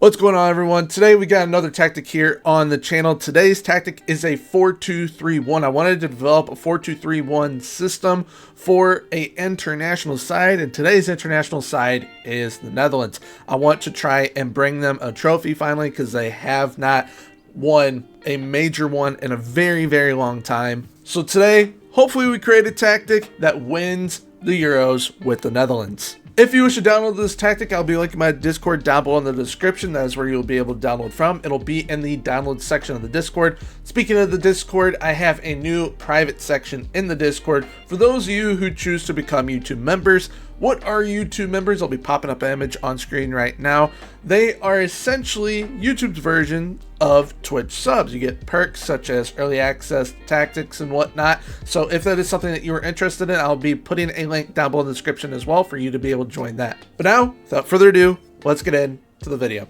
What's going on, everyone? Today we got another tactic here on the channel. Today's tactic is a 4-2-3-1. I wanted to develop a 4-2-3-1 system for an international side, and today's international side is the Netherlands. I want to try and bring them a trophy finally because they have not won a major one in a very, very long time. So today, hopefully we create a tactic that wins the Euros with the Netherlands. If you wish to download this tactic, I'll be linking my Discord down below in the description. That is where you'll be able to download from. It'll be in the download section of the Discord. Speaking of the Discord, I have a new private section in the Discord for those of you who choose to become YouTube members. What are YouTube members? I'll be popping up an image on screen right now. They are essentially YouTube's version of Twitch subs. You get perks such as early access, tactics, and whatnot. So if that is something that you are interested in, I'll be putting a link down below in the description as well for you to be able to join that. But now, without further ado, let's get into the video.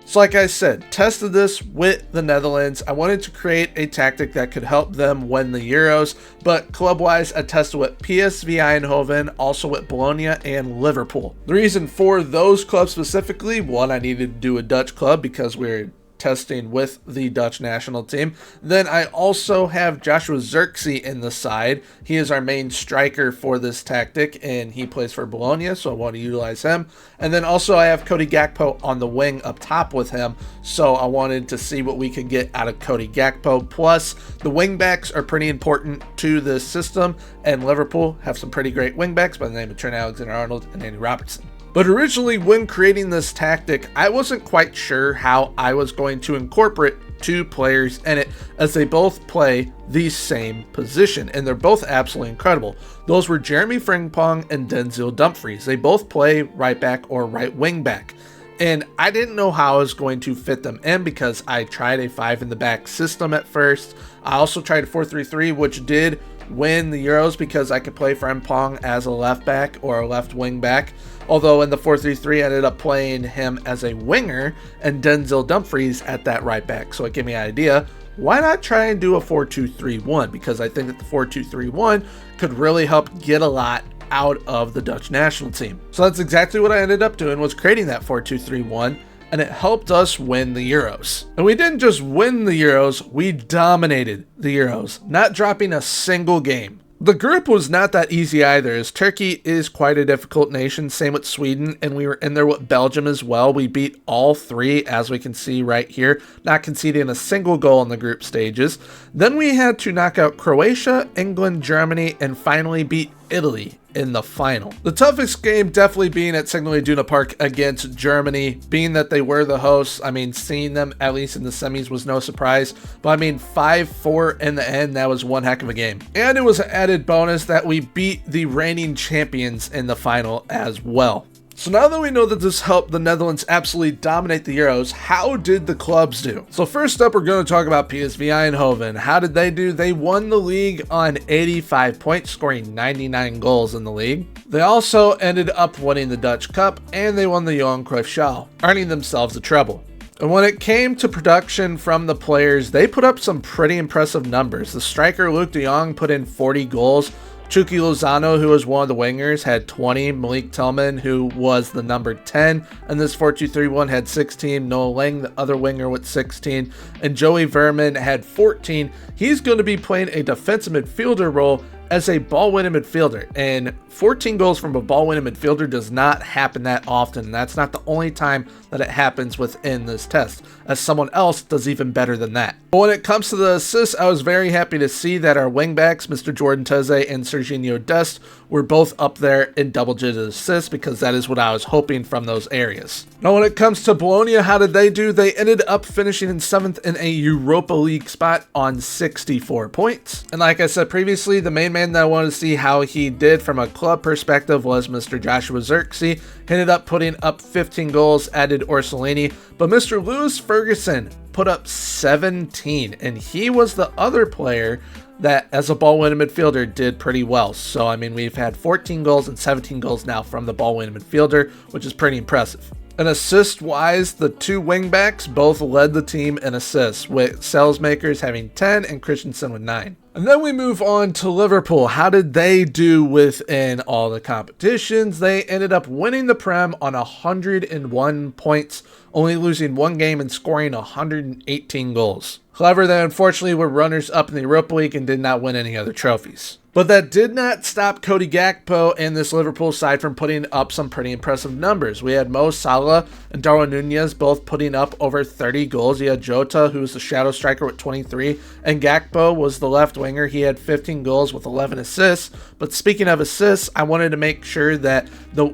So like I said, tested this with the Netherlands. I wanted to create a tactic that could help them win the Euros, but club-wise, I tested with PSV Eindhoven, also with Bologna and Liverpool. The reason for those clubs specifically, one, I needed to do a Dutch club because we're testing with the Dutch national team. Then I also have Joshua Zirkzee in the side. He is our main striker for this tactic and he plays for Bologna, so I want to utilize him. And then also I have Cody Gakpo on the wing up top with him, so I wanted to see what we could get out of Cody Gakpo. Plus the wing backs are pretty important to this system, and Liverpool have some pretty great wing backs by the name of Trent Alexander-Arnold and Andy Robertson. But originally, when creating this tactic, I wasn't quite sure how I was going to incorporate two players in it, as they both play the same position, and they're both absolutely incredible. Those were Jeremy Frimpong and Denzel Dumfries. They both play right back or right wing back. And I didn't know how I was going to fit them in because I tried a 5-in-the-back system at first. I also tried a 4-3-3, which did win the Euros because I could play Frimpong as a left back or a left wing back. Although in the 4-3-3, I ended up playing him as a winger and Denzel Dumfries at that right back. So it gave me an idea. Why not try and do a 4-2-3-1? Because I think that the 4-2-3-1 could really help get a lot out of the Dutch national team. So that's exactly what I ended up doing, was creating that 4-2-3-1, and it helped us win the Euros. And we didn't just win the Euros, we dominated the Euros, not dropping a single game. The group was not that easy either, as Turkey is quite a difficult nation, same with Sweden, and we were in there with Belgium as well. We beat all three, as we can see right here, not conceding a single goal in the group stages. Then we had to knock out Croatia, England, Germany, and finally beat Italy in the final. The toughest game definitely being at Signal Iduna Park against Germany, being that they were the hosts. I mean, seeing them at least in the semis was no surprise, but I mean 5-4 in the end, that was one heck of a game. And it was an added bonus that we beat the reigning champions in the final as well. So now that we know that this helped the Netherlands absolutely dominate the Euros, how did the clubs do? So first up, we're going to talk about PSV Eindhoven. How did they do? They won the league on 85 points, scoring 99 goals in the league. They also ended up winning the Dutch Cup, and they won the Johan Cruyff Schaal, earning themselves a treble. And when it came to production from the players, they put up some pretty impressive numbers. The striker Luuk de Jong put in 40 goals. Chucky Lozano, who was one of the wingers, had 20. Malik Tillman, who was the number 10, and this 4-2-3-1 had 16. Noah Lang, the other winger, with 16. And Joey Verman had 14. He's going to be playing a defensive midfielder role as a ball-winning midfielder, and 14 goals from a ball-winning midfielder does not happen that often, and that's not the only time that it happens within this test, as someone else does even better than that. But when it comes to the assists, I was very happy to see that our wingbacks, Mr. Jordan Teze and Serginho Dest, were both up there in double-digit assists, because that is what I was hoping from those areas. Now when it comes to Bologna, how did they do? They ended up finishing in 7th in a Europa League spot on 64 points. And like I said previously, the main man that I wanted to see how he did from a club perspective was Mr. Joshua Zirkzee. He ended up putting up 15 goals, added Orsolini, but Mr. Lewis Ferguson put up 17, and he was the other player that, as a ball-winning midfielder, did pretty well. So, I mean, we've had 14 goals and 17 goals now from the ball-winning midfielder, which is pretty impressive. And assist-wise, the two wingbacks both led the team in assists, with Salesmakers having 10 and Christensen with 9. And then we move on to Liverpool. How did they do within all the competitions? They ended up winning the Prem on 101 points, only losing one game and scoring 118 goals. However, they unfortunately were runners-up in the Europa League and did not win any other trophies. But that did not stop Cody Gakpo and this Liverpool side from putting up some pretty impressive numbers. We had Mo Salah and Darwin Nunez both putting up over 30 goals. You had Jota, who was the shadow striker, with 23, and Gakpo was the left winger. He had 15 goals with 11 assists. But speaking of assists, I wanted to make sure that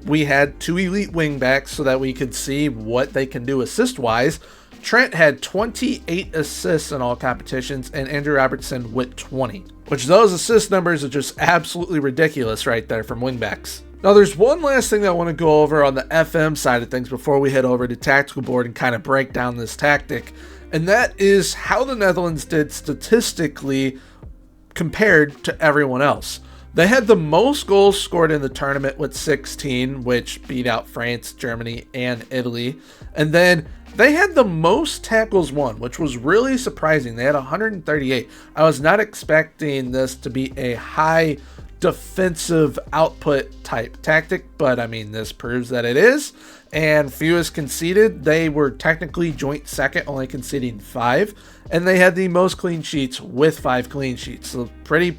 we had two elite wingbacks so that we could see what they can do assist-wise. Trent had 28 assists in all competitions, and Andrew Robertson with 20. Which those assist numbers are just absolutely ridiculous right there from wingbacks. Now there's one last thing that I want to go over on the FM side of things before we head over to tactical board and kind of break down this tactic. And that is how the Netherlands did statistically compared to everyone else. They had the most goals scored in the tournament with 16, which beat out France, Germany, and Italy. And then they had the most tackles won, which was really surprising. They had 138. I was not expecting this to be a high defensive output type tactic, but I mean, this proves that it is. And fewest conceded. They were technically joint second, only conceding 5. And they had the most clean sheets with 5 clean sheets. So pretty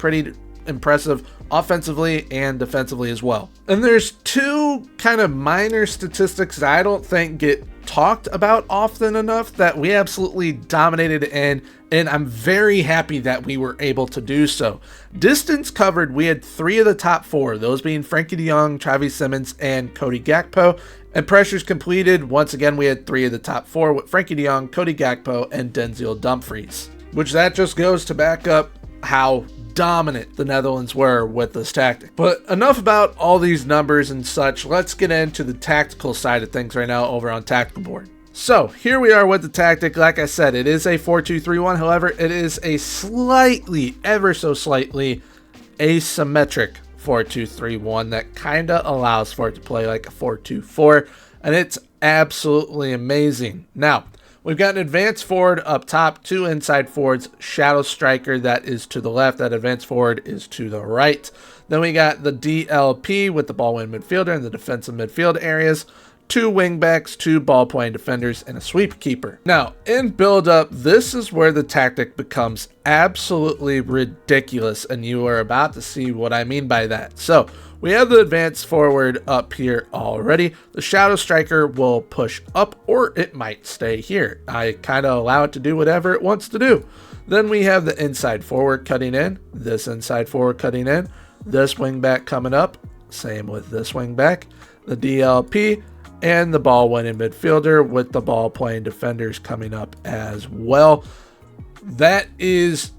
impressive offensively and defensively as well. And there's two kind of minor statistics that I don't think get talked about often enough that we absolutely dominated in, and I'm very happy that we were able to do so. Distance covered, we had 3 of the top 4, those being Frankie de Jong, Xavi Simons, and Cody Gakpo. And pressures completed, once again, we had 3 of the top 4 with Frankie de Jong, Cody Gakpo, and Denzel Dumfries. Which that just goes to back up how dominant the Netherlands were with this tactic. But enough about all these numbers and such. Let's get into the tactical side of things right now over on tactical board. So here we are with the tactic. Like I said, it is a 4-2-3-1. However, it is a slightly, ever so slightly asymmetric 4-2-3-1 that kind of allows for it to play like a 4-2-4, and it's absolutely amazing. Now, we've got an advanced forward up top, 2 inside forwards, shadow striker that is to the left, that advanced forward is to the right. Then we got the DLP with the ball winning midfielder in the defensive midfield areas, 2 wingbacks, 2 ball playing defenders, and a sweep keeper. Now, in build up, this is where the tactic becomes absolutely ridiculous, and you are about to see what I mean by that. So, we have the advanced forward up here already. The shadow striker will push up, or it might stay here. I kind of allow it to do whatever it wants to do. Then we have the inside forward cutting in, this inside forward cutting in, this wingback coming up, same with this wingback, the DLP, and the ball winning midfielder with the ball playing defenders coming up as well. That is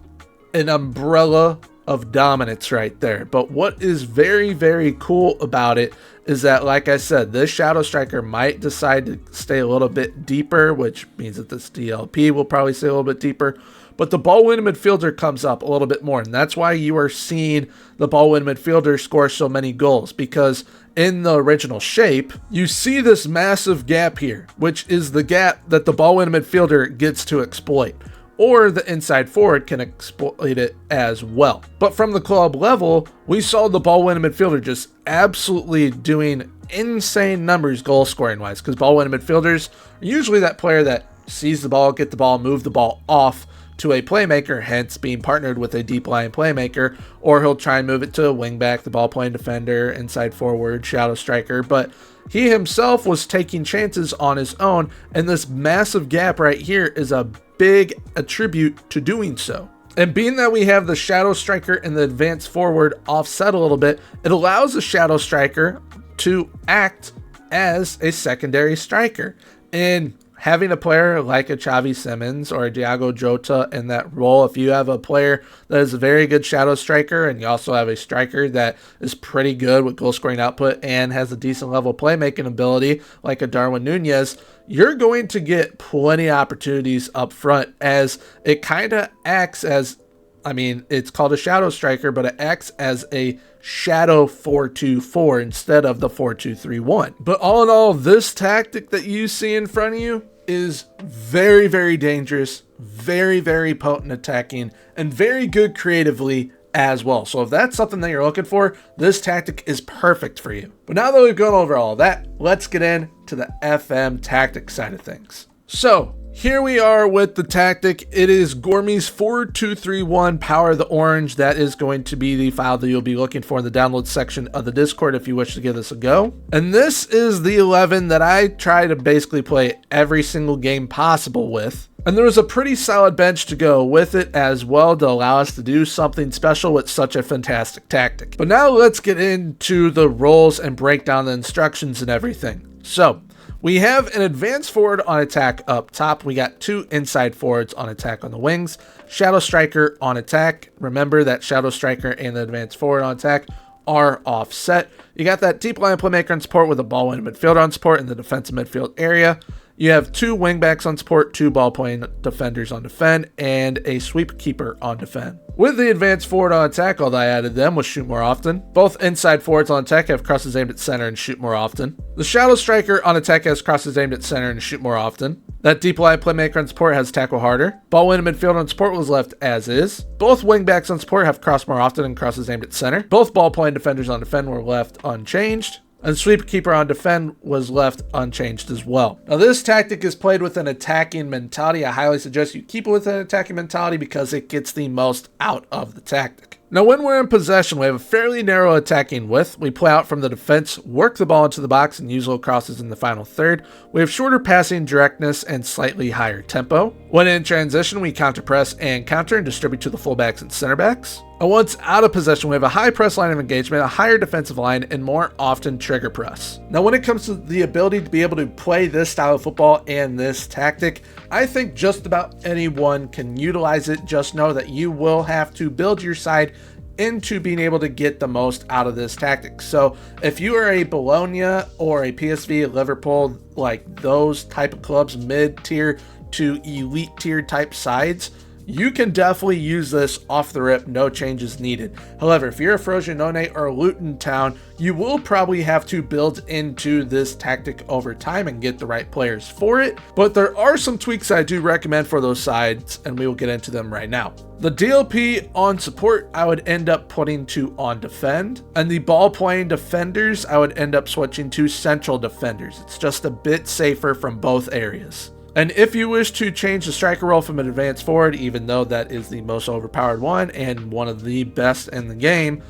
an umbrella of dominance right there. But what is very, very cool about it is that, like I said, this shadow striker might decide to stay a little bit deeper, which means that this DLP will probably stay a little bit deeper. But the ball winning midfielder comes up a little bit more, and that's why you are seeing the ball winning midfielder score so many goals, because in the original shape, you see this massive gap here, which is the gap that the ball winning midfielder gets to exploit, or the inside forward can exploit it as well. But from the club level, we saw the ball winning midfielder just absolutely doing insane numbers goal scoring wise, because ball winning midfielders are usually that player that sees the ball, get the ball, move the ball off to a playmaker, hence being partnered with a deep line playmaker, or he'll try and move it to a wingback, the ball playing defender, inside forward, shadow striker. But he himself was taking chances on his own, and this massive gap right here is a big attribute to doing so. And being that we have the shadow striker and the advanced forward offset a little bit, it allows the shadow striker to act as a secondary striker. And having a player like a Xavi Simons or a Diogo Jota in that role, if you have a player that is a very good shadow striker and you also have a striker that is pretty good with goal scoring output and has a decent level of playmaking ability like a Darwin Nunez, you're going to get plenty of opportunities up front, as it kind of acts as, I mean, it's called a shadow striker, but it acts as a shadow 4-2-4 instead of the 4-2-3-1. But all in all, this tactic that you see in front of you, is very, very dangerous, very, very potent attacking, and very good creatively as well. So if that's something that you're looking for, this tactic is perfect for you. But now that we've gone over all that, let's get into the FM tactic side of things. So here we are with the tactic. It is Gormy's 4231 Power the Orange. That is going to be the file that you'll be looking for in the download section of the Discord if you wish to give this a go. And this is the 11 that I try to basically play every single game possible with. And there was a pretty solid bench to go with it as well to allow us to do something special with such a fantastic tactic. But now let's get into the roles and break down the instructions and everything. So we have an advanced forward on attack up top. We got 2 inside forwards on attack on the wings. Shadow striker on attack. Remember that shadow striker and the advanced forward on attack are offset. You got that deep line playmaker on support with a ball winning midfielder on support in the defensive midfield area. You have 2 wingbacks on support, 2 ball playing defenders on defend, and a sweep keeper on defend. With the advanced forward on attack, all that I added them was shoot more often. Both inside forwards on attack have crosses aimed at center and shoot more often. The shadow striker on attack has crosses aimed at center and shoot more often. That deep line playmaker on support has tackle harder. Ball winning midfield on support was left as is. Both wingbacks on support have cross more often and crosses aimed at center. Both ball playing defenders on defend were left unchanged. And sweep keeper on defend was left unchanged as well. Now this tactic is played with an attacking mentality. I highly suggest you keep it with an attacking mentality because it gets the most out of the tactic. Now when we're in possession, we have a fairly narrow attacking width. We play out from the defense, work the ball into the box, and use low crosses in the final third. We have shorter passing directness and slightly higher tempo. When in transition, we counter press and counter and distribute to the fullbacks and center backs. And once out of possession, we have a high press line of engagement, a higher defensive line, and more often trigger press. Now when it comes to the ability to be able to play this style of football and this tactic, I think just about anyone can utilize it. Just know that you will have to build your side into being able to get the most out of this tactic. So if you are a Bologna or a PSV, Liverpool, like those type of clubs, mid-tier to elite tier type sides, you can definitely use this off the rip, no changes needed. However, if you're a Frosinone or Luton Town, you will probably have to build into this tactic over time and get the right players for it. But there are some tweaks I do recommend for those sides, and we will get into them right now. The DLP on support, I would end up putting to on defend, and the ball playing defenders, I would end up switching to central defenders. It's just a bit safer from both areas. And if you wish to change the striker role from an advanced forward, even though that is the most overpowered one and one of the best in the game,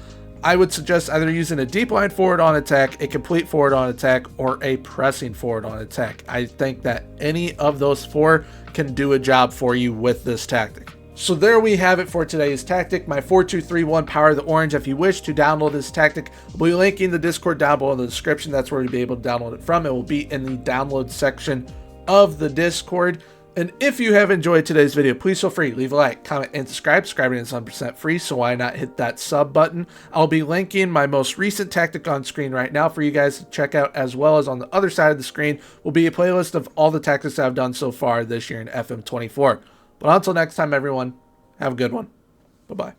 I would suggest either using a deep line forward on attack, a complete forward on attack, or a pressing forward on attack. I think that any of those 4 can do a job for you with this tactic. So there we have it for today's tactic, my 4231 Power the Orange. If you wish to download this tactic, we'll be linking the Discord down below in the description. That's where you'll be able to download it from. It will be in the download section of the Discord. And if you have enjoyed today's video, please feel free to leave a like, comment, and subscribe. Subscribing is 100% free, so why not hit that sub button? I'll be linking my most recent tactic on screen right now for you guys to check out, as well as on the other side of the screen will be a playlist of all the tactics I've done so far this year in FM24. But until next time, everyone, have a good one. Bye-bye.